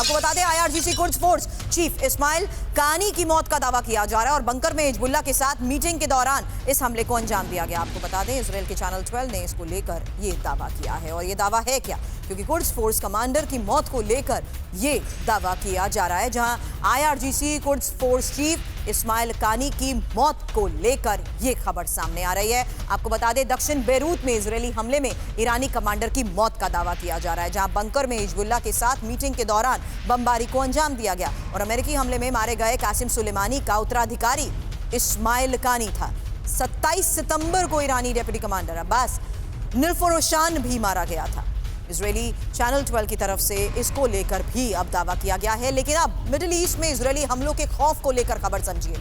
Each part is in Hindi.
आपको बता दें IRGC Quds force chief Ismail Qaani की मौत का दावा किया जा रहा है और बंकर में हिजबुल्लाह के साथ मीटिंग के दौरान इस हमले को अंजाम दिया गया। आपको बता दें इजराइल के चैनल 12 ने इसको लेकर ये दावा किया है और ये दावा है क्या, क्योंकि कुड्स फोर्स कमांडर की मौत को लेकर ये दावा किया जा रहा है, जहां IRGC Quds force chief Ismail Qaani की मौत को लेकर ये खबर सामने आ रही है। आपको बता दें दक्षिण बेरूत में इजरायली हमले में ईरानी कमांडर की मौत का दावा किया जा रहा है, जहां बंकर में हिजबुल्लाह के साथ मीटिंग के दौरान बमबारी को अंजाम दिया गया और अमेरिकी हमले में मारे गए कासिम सुलेमानी का उत्तराधिकारी इस्माइल कानी था। 27 सितंबर को ईरानी डिप्टी कमांडर अब्बास निलफरोशान भी मारा गया था। इजरायली चैनल 12 की तरफ से इसको लेकर भी अब दावा किया गया है। लेकिन अब मिडिल ईस्ट में इजरायली हमलों के खौफ को लेकर खबर समझिए।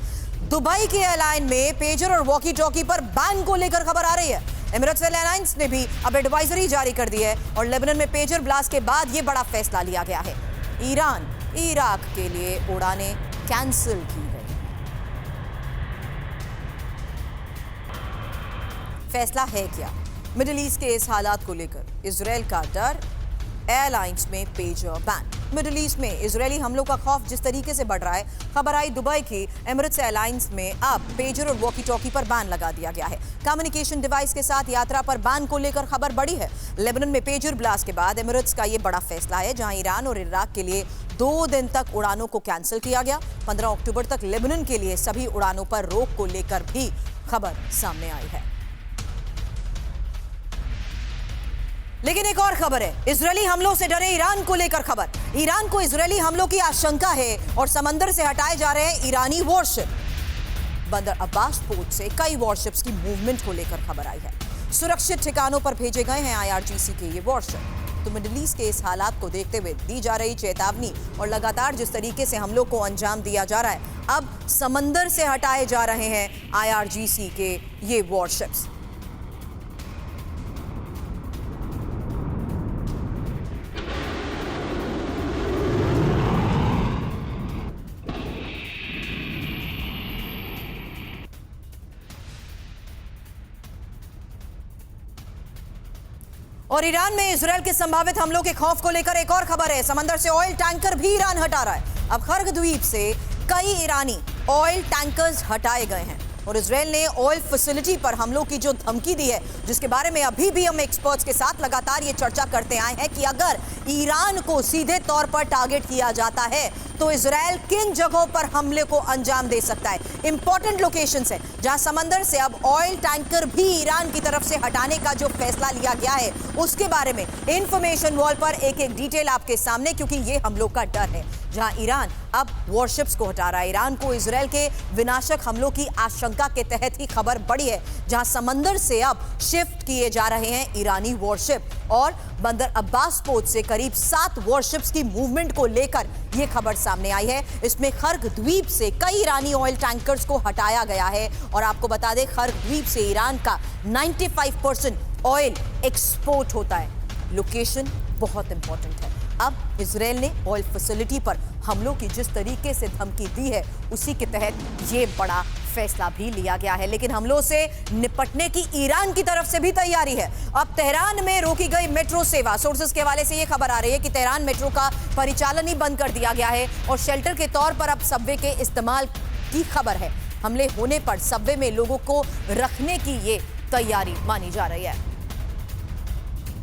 दुबई के एयरलाइन में पेजर और वॉकी टॉकी पर बैन को लेकर खबर आ रही है। एमिरेट्स एयरलाइंस ने भी अब एडवाइजरी जारी कर दी है और लेबनान में पेजर ब्लास्ट के बाद यह बड़ा फैसला लिया गया है। ईरान इराक के लिए उड़ानें कैंसिल की गई। फैसला है क्या? मिडिल ईस्ट के इस हालात को लेकर इजराइल का डर, एयरलाइंस में पेजर बैन। मिडिल ईस्ट में इजरायली हमलों का खौफ जिस तरीके से बढ़ रहा है, खबर आई दुबई की एमिरेट्स एयरलाइंस में अब पेजर और वॉकी टॉकी पर बैन लगा दिया गया है। कम्युनिकेशन डिवाइस के साथ यात्रा पर बैन को लेकर खबर बढ़ी है। लेबनान में पेजर ब्लास्ट के बाद एमिरेट्स का यह बड़ा फैसला है, जहां ईरान और इराक के लिए 2 दिन तक उड़ानों को कैंसिल किया गया। 15 अक्टूबर तक लेबनान के लिए सभी उड़ानों पर रोक को लेकर भी खबर सामने आई है। लेकिन एक और खबर है, इजरायली हमलों से डरे ईरान को लेकर खबर। ईरान को इजरायली हमलों की आशंका है और समंदर से हटाए जा रहे हैं ईरानी वॉरशिप। बंदर अब्बास पोर्ट से कई वॉरशिप्स की मूवमेंट को लेकर खबर आई है। सुरक्षित ठिकानों पर भेजे गए हैं IRGC के ये वॉरशिप। तो मिडिल ईस्ट के इस हालात को देखते हुए दी जा रही चेतावनी और लगातार जिस तरीके से हमलों को अंजाम दिया जा रहा है, अब समंदर से हटाए जा रहे हैं IRGC के ये वॉरशिप्स। और ईरान में इजरायल के संभावित हमलों के खौफ को लेकर एक और खबर है। समंदर से ऑयल टैंकर भी ईरान हटा रहा है। अब खर्ग द्वीप से कई ईरानी ऑयल टैंकर्स हटाए गए हैं और इजरायल ने ऑयल फैसिलिटी पर हमलों की जो धमकी दी है, जिसके बारे में अभी भी हम एक्सपर्ट्स के साथ लगातार ये चर्चा करते आए हैं कि अगर ईरान को सीधे तौर पर टारगेट किया जाता है तो इजरायल किन जगहों पर हमले को अंजाम दे सकता है। इंपॉर्टेंट लोकेशंस है जहां समंदर से अब ऑयल टैंकर भी ईरान की तरफ से हटाने का जो फैसला लिया गया है, उसके बारे में इंफॉर्मेशन वॉल पर एक एक डिटेल आपके सामने, क्योंकि ये हमलों का डर है। जहां ईरान अब वॉरशिप्स को हटा रहा है। ईरान को इजरायल के विनाशक हमलों की आशंका के तहत ही खबर बढ़ी है, जहां समंदर से अब शिफ्ट किए जा रहे हैं ईरानी वॉरशिप और बंदर अब्बास पोर्ट से करीब 7 वॉरशिप्स की मूवमेंट को लेकर यह खबर सामने आई है। इसमें खर्ग द्वीप से कई ईरानी ऑयल टैंकर्स को हटाया गया है और आपको बता दें खर्ग द्वीप से ईरान का 95% ऑयल एक्सपोर्ट होता है। लोकेशन बहुत इंपॉर्टेंट है। अब इजरायल ने ऑयल फैसिलिटी पर हमलों की जिस तरीके से धमकी दी है, उसी के तहत ये बड़ा फैसला भी लिया गया है। लेकिन हमलों से निपटने की ईरान की तरफ से भी तैयारी है। अब तेहरान में रोकी गई मेट्रो सेवा, सोर्सेज के हवाले से ये खबर आ रही है कि तेहरान मेट्रो का परिचालन ही बंद कर दिया गया है और शेल्टर के तौर पर अब सबवे के इस्तेमाल की खबर है। हमले होने पर सबवे में लोगों को रखने की ये तैयारी मानी जा रही है।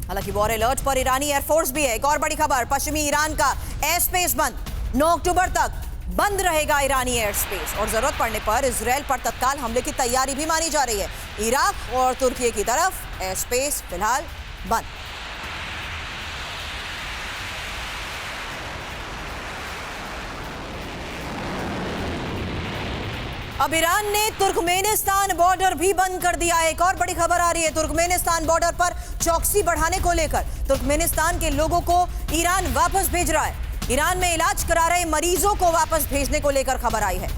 हालांकि वॉर अलर्ट पर ईरानी एयरफोर्स भी है। एक और बड़ी खबर, पश्चिमी ईरान का एयर स्पेस बंद। 9 अक्टूबर तक बंद रहेगा ईरानी एयर स्पेस और जरूरत पड़ने पर इजरायल पर तत्काल हमले की तैयारी भी मानी जा रही है। इराक और तुर्की की तरफ एयर स्पेस फिलहाल बंद। अब ईरान ने तुर्कमेनिस्तान बॉर्डर भी बंद कर दिया है। एक और बड़ी खबर आ रही है तुर्कमेनिस्तान बॉर्डर पर चौकसी बढ़ाने को लेकर। तुर्कमेनिस्तान के लोगों को ईरान वापस भेज रहा है। ईरान में इलाज करा रहे मरीजों को वापस भेजने को लेकर खबर आई है।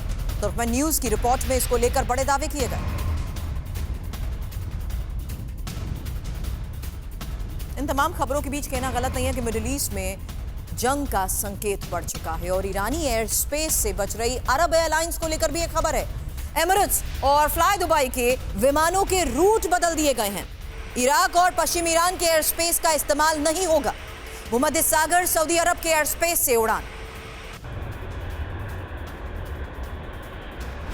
तुर्कमेन न्यूज की रिपोर्ट में इसको लेकर बड़े दावे किए गए। इन तमाम खबरों के बीच कहना गलत नहीं है कि मिडिल ईस्ट में जंग का संकेत बढ़ चुका है और ईरानी एयर स्पेस से बच रही अरब एयरलाइंस को लेकर भी एक खबर है। एमिरेट्स और फ्लाई दुबई के विमानों के रूट बदल दिए गए हैं। इराक और पश्चिम ईरान के एयर स्पेस का इस्तेमाल नहीं होगा। भूमध्य सागर सऊदी अरब के एयर स्पेस से उड़ान।